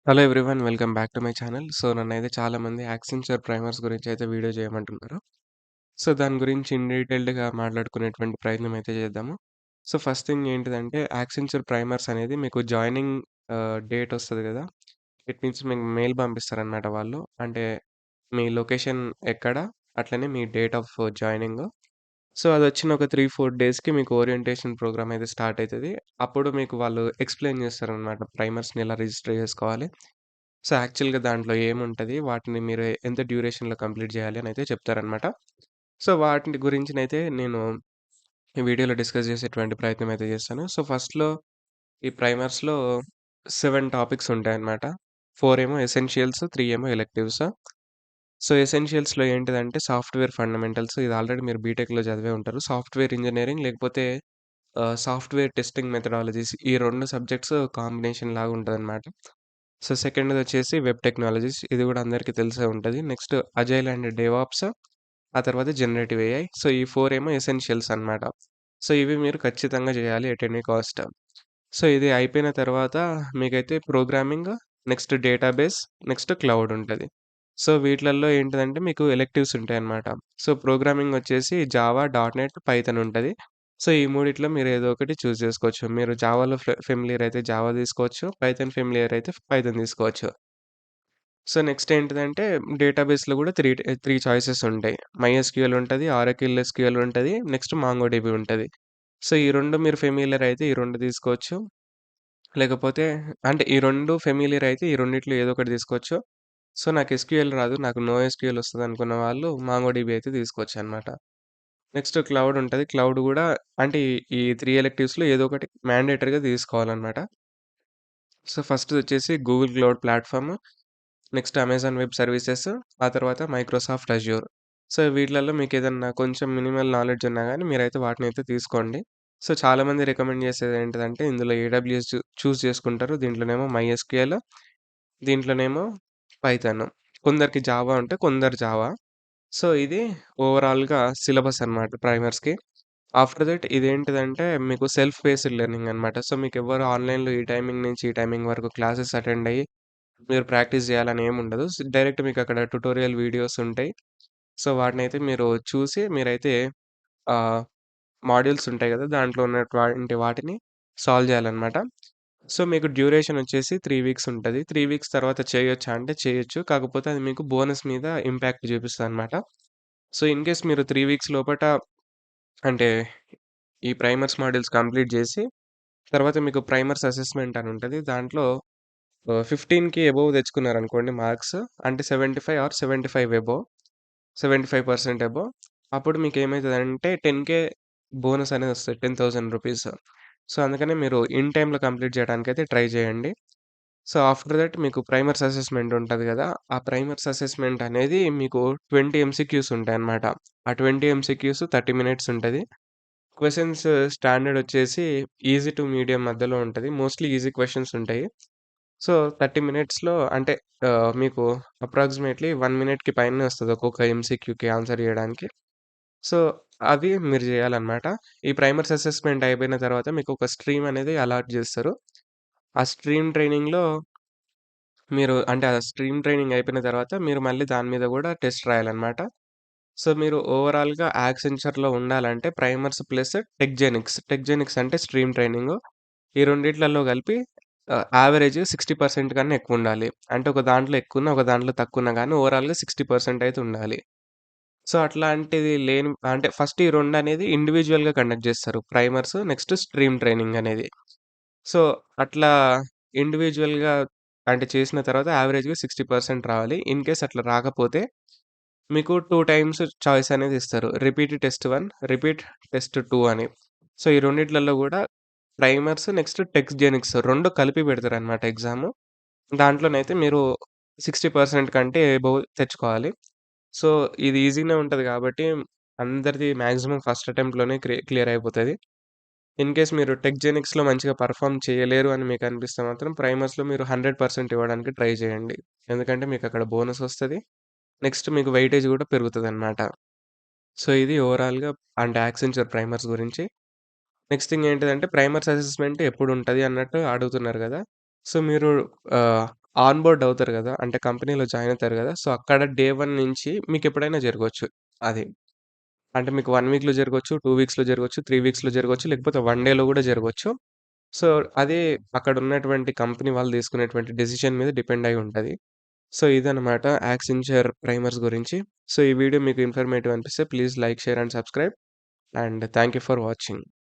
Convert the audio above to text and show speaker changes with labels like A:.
A: Hello everyone. Welcome back to my channel. నన్నైతే చాలామంది Accenture primers గురించయితే video చేయమంటున్నారు. దాని గురించి ఇన్ డీటెయిల్డ్‌గా మాట్లాడుకునేటువంటి ప్రయత్నం అయితే చేద్దాము. ఫస్ట్ థింగ్ ఏంటిదంటే యాక్సెంచర్ ప్రైమర్స్ అనేది మీకు జాయినింగ్ డేట్ వస్తది గదా! ఇట్ మీన్స్ మీకు మెయిల్ పంపిస్తారనమాట వాళ్ళు. అంటే మీ లొకేషన్ ఎక్కడ, అట్లనే మీ డేట్ ఆఫ్ జాయినింగ్. అదొచ్చిన ఒక 3, 4 డేస్‌కి మీకు ఓరియంటేషన్ ప్రోగ్రామ్ అయితే స్టార్ట్ అయితది. అప్పుడు మీకు వాళ్ళు ఎక్స్‌ప్లెయిన్ చేస్తారనమాట. ప్రైమర్స్‌ని ఎలా రిజిస్టర్ చేసుకోవాలి. యాక్చువల్‌గా దాంట్లో ఏముంటది? వాటిని మీరు ఎంత డ్యూరేషన్‌లో కంప్లీట్ జేయాలి అనయితే చెప్తారనమాట. వాటి గురించినైతే నేను ఈ వీడియోలో డిస్కస్ చేసేటువంటి ప్రయత్నం అయితే చేస్తాను. ఫస్ట్‌లో ఈ ప్రైమర్స్‌లో 7 టాపిక్స్ ఉంటాయన్నమాట. 4 ఏమో ఎసెన్షియల్స్, 3 ఏమో ఎలెక్టివ్స్. ఎసెన్షియల్స్‌లో ఏంటిదంటే సాఫ్ట్‌వేర్ ఫండమెంటల్స్ ఇది ఆల్రెడీ మీరు బీటెక్‌లో చదివే ఉంటారు. సాఫ్ట్‌వేర్ ఇంజినీరింగ్ లేకపోతే సాఫ్ట్‌వేర్ టెస్టింగ్ మెథడాలజీస్ ఈ 2 సబ్జెక్ట్స్ కాంబినేషన్ లాగా ఉంటదన్నమాట. సెకండ్‌దొచ్చేసి వెబ్ టెక్నాలజీస్ ఇది గూడా అందరికీ తెలిసే ఉంటది. నెక్స్ట్ అజైల్ అండ్ డెవాప్స్, ఆ తర్వాత జనరేటివ్ ఏఐ. ఈ 4 ఏమో ఎసెన్షియల్స్ అన్నమాట. ఇవి మీరు ఖచ్చితంగా జేయాలి ఎట్ ఎనీ కాస్ట్. ఇది అయిపోయిన తర్వాత మీకైతే programming, next database, next cloud ఉంటది. వీటిలల్లో ఏంటిదంటే మీకు ఎలెక్టివ్స్ ఉంటాయన్నమాట. ప్రోగ్రామింగ్ వచ్చేసి జావా, డాట్‌నెట్, పైథాన్ ఉంటది. ఈ మూడిట్లో మీరు ఏదో ఒకటి చూజ్ చేసుకోవచ్చు. మీరు జావాలో ఫెమిలియర్ అయితే జావా తీసుకోవచ్చు. పైథాన్ ఫెమిలియర్ అయితే పైథాన్ తీసుకోవచ్చు. నెక్స్ట్ ఏంటిదంటే డేటాబేస్‌లో గూడా 3 చాయిసెస్ ఉంటాయి. మైఎస్‌క్యూఎల్ ఉంటది, ఆరకిల్ ఎస్‌క్యూఎల్ ఉంటది, నెక్స్ట్ మాంగోడిబి ఉంటది. ఈ 2 మీరు ఫెమిలియర్ అయితే ఈ 2 తీసుకోవచ్చు. లేకపోతే అంటే ఈ 2 ఫెమిలియర్ అయితే ఈ రెండిట్లో ఏదో ఒకటి తీసుకోవచ్చు. నాకు ఎస్‌క్యూఎల్ రాదు. నాకు నో ఎస్‌క్యూఎల్ వస్తదనుకున్న వాళ్ళు మాంగోడిబి అయితే తీసుకోవచ్చనమాట. నెక్స్ట్ క్లౌడ్ ఉంటది. క్లౌడ్ గూడా అంటే ఈ 3 ఎలెక్టివ్స్‌లో ఏదో ఒకటి మ్యాండేటరీగా తీసుకోవాలనమాట. ఫస్ట్‌దొచ్చేసి Google Cloud Platform, next Amazon Web Services, ఆ తర్వాత మైక్రోసాఫ్ట్ అజ్యూర్. వీటిలల్లో మీకేదన్నా కొంచెం మినిమల్ నాలెడ్జ్ ఉన్నా గానీ మీరైతే వాటినైతే తీసుకోండి. చాలామంది రికమెండ్ చేసేదేంటిదంటే ఇందులో ఏడబ్ల్యూఎస్ చూజ్ చేసుకుంటారు. దీంట్లోనేమో మైఎస్‌క్యూఎల్, దీంట్లోనేమో పైథాన్. కొందరికి జావా ఉంటే కొందరు జావా. ఇది ఓవరాల్‌గా సిలబస్ అన్నమాట ప్రైమర్స్‌కి. ఆఫ్టర్ దట్ ఇదేంటిదంటే మీకు సెల్ఫ్ బేస్డ్ లెర్నింగ్ అన్నమాట. మీకెవ్వరు ఆన్‌లైన్‌లో ఈ టైమింగ్ నుంచి ఈ టైమింగ్ వరకు క్లాసెస్ అటెండ్ అయ్యి మీరు ప్రాక్టీస్ జేయాలని ఏముండదు. డైరెక్ట్ మీకక్కడ ట్యుటోరియల్ వీడియోస్ ఉంటాయి. వాటినైతే మీరు చూసి మీరైతే ఆహ్, మాడ్యూల్స్ ఉంటాయి గదా! దాంట్లో ఉన్నటువంటి వాటిని సాల్వ్ జేయాలన్నమాట. మీకు డ్యూరేషన్ వచ్చేసి 3 వీక్స్ ఉంటది. 3 వీక్స్ తర్వాత చేయొచ్చా అంటే చేయొచ్చు. కాకపోతే అది మీకు బోనస్ మీద ఇంపాక్ట్ చూపిస్తదన్నమాట. ఇన్‌కేస్ మీరు 3 వీక్స్ లోపట అంటే ఈ ప్రైమర్స్ మాడ్యూల్స్ కంప్లీట్ జేసి తర్వాత మీకు ప్రైమర్స్ అసెస్‌మెంట్ అని ఉంటది. దాంట్లో 15కి అబోవ్ తెచ్చుకున్నారనుకోండి మార్క్స్ అంటే 75 ఆర్ 75 అబోవ్ 75% అబోవ్ అప్పుడు మీకేమైతదంటే 10,000 బోనస్ అనేదొస్తది. రూ. 10,000. అందుకనే మీరు ఇన్ టైమ్‌లో కంప్లీట్ చేయడానికైతే ట్రై చేయండి. ఆఫ్టర్ దట్ మీకు ప్రైమర్స్ అసెస్‌మెంట్ ఉంటది గదా! ఆ ప్రైమర్స్ అసెస్‌మెంట్ అనేది మీకు 20 ఎంసీక్యూస్ ఉంటాయన్నమాట. ఆ 20 ఎంసీక్యూస్ 30 మినిట్స్ ఉంటది. క్వెషన్స్ స్టాండర్డ్ వచ్చేసి ఈజీ టు మీడియం మధ్యలో ఉంటది. మోస్ట్‌లీ ఈజీ క్వెషన్స్ ఉంటాయి. 30 మినిట్స్‌లో అంటే మీకు అప్రాక్సిమేట్‌లీ 1 మినిట్‌కి పైనే వస్తది ఒక్కొక్క ఎంసీక్యూకి ఆన్సర్ చేయడానికి. సో, అవి మీరు జేయాలన్నమాట. ఈ ప్రైమర్స్ అసెస్‌మెంట్ అయిపోయిన తర్వాత మీకొక స్ట్రీమ్ అనేది అలాట్ జేస్తారు. ఆ స్ట్రీమ్ ట్రైనింగ్‌లో మీరు అంటే ఆ స్ట్రీమ్ ట్రైనింగ్ అయిపోయిన తర్వాత మీరు మళ్ళీ దాని మీద గూడా టెస్ట్ రాయాలన్నమాట. మీరు ఓవరాల్‌గా యాక్సెంచర్‌లో ఉండాలంటే ప్రైమర్స్ ప్లస్ టెక్‌జెనిక్స్. టెక్‌జెనిక్స్ అంటే స్ట్రీమ్ ట్రైనింగు. ఈ రెండిట్లలో కలిపి యావరేజ్ 60% కన్నా ఎక్కువుండాలి. అంటే ఒక దాంట్లో ఎక్కువున్నా, ఒక దాంట్లో తక్కువున్నా గానీ ఓవరాల్‌గా 60% అయితే ఉండాలి. అట్లాంటిది లేని అంటే ఫస్ట్ ఈ 2 అనేది ఇండివిడ్యుయల్‌గా కండక్ట్ జేస్తారు. ప్రైమర్స్ నెక్స్ట్ స్ట్రీమ్ ట్రైనింగ్ అనేది. సో, అట్లా ఇండివిడ్యుయల్‌గా అంటే చేసిన తర్వాత యావరేజ్‌గా 60% రావాలి. ఇన్‌కేస్ అట్లా రాకపోతే మీకు 2 టైమ్స్ చాయిస్ అనేది ఇస్తారు. రిపీట్ టెస్ట్ 1, రిపీట్ టెస్ట్ 2 అని. ఈ రెండిట్లలో గూడా ప్రైమర్స్ నెక్స్ట్ టెక్స్ట్ జెనిక్స్ 2 కలిపి పెడతారనమాట ఎగ్జాము. దాంట్లోనైతే మీరు 60% కంటే అబోవ్ తెచ్చుకోవాలి. సో, ఇది ఈజీనే ఉంటది గాబట్టి అందరిది మాక్సిమం ఫస్ట్ అటెంప్ట్‌లోనే క్లియర్ అయిపోతది. ఇన్‌కేస్ మీరు టెక్‌జెనిక్స్‌లో మంచిగా పెర్ఫార్మ్ చేయలేరు అని మీకనిపిస్తే మాత్రం ప్రైమర్స్‌లో మీరు 100% ఇవ్వడానికి ట్రై చేయండి. ఎందుకంటే మీకక్కడ బోనస్ వస్తది. నెక్స్ట్ మీకు వెయిటేజ్ గూడా పెరుగుతదనమాట. ఇది ఓవరాల్‌గా అంటే యాక్సెంచర్ ప్రైమర్స్ గురించి. నెక్స్ట్ థింగ్ ఏంటిదంటే ప్రైమర్స్ అసెస్‌మెంట్ ఎప్పుడుంటది అన్నట్టు అడుగుతున్నారు గదా! మీరు ఆన్ బోర్డ్ అవుతారు గదా! అంటే కంపెనీలో జాయిన్ అవుతారు గదా! సో, అక్కడ డే 1 నుంచి మీకెప్పుడైనా జరగొచ్చు అది. అంటే మీకు 1 వీక్‌లో జరగొచ్చు, 2 వీక్స్‌లో జరగొచ్చు, 3 వీక్స్‌లో జరగొచ్చు, లేకపోతే 1 డేలో గూడా జరగొచ్చు. సో, అదే అక్కడున్నటువంటి కంపెనీ వాళ్ళు తీసుకునేటువంటి డెసిషన్ మీద డిపెండ్ అయి ఉంటది. సో, ఇదనమాట యాక్సెంచర్ ప్రైమర్స్ గురించి. సో, ఈ వీడియో మీకు ఇన్ఫర్మేటివ్ అనిపిస్తే please like, share and subscribe. And thank you for watching.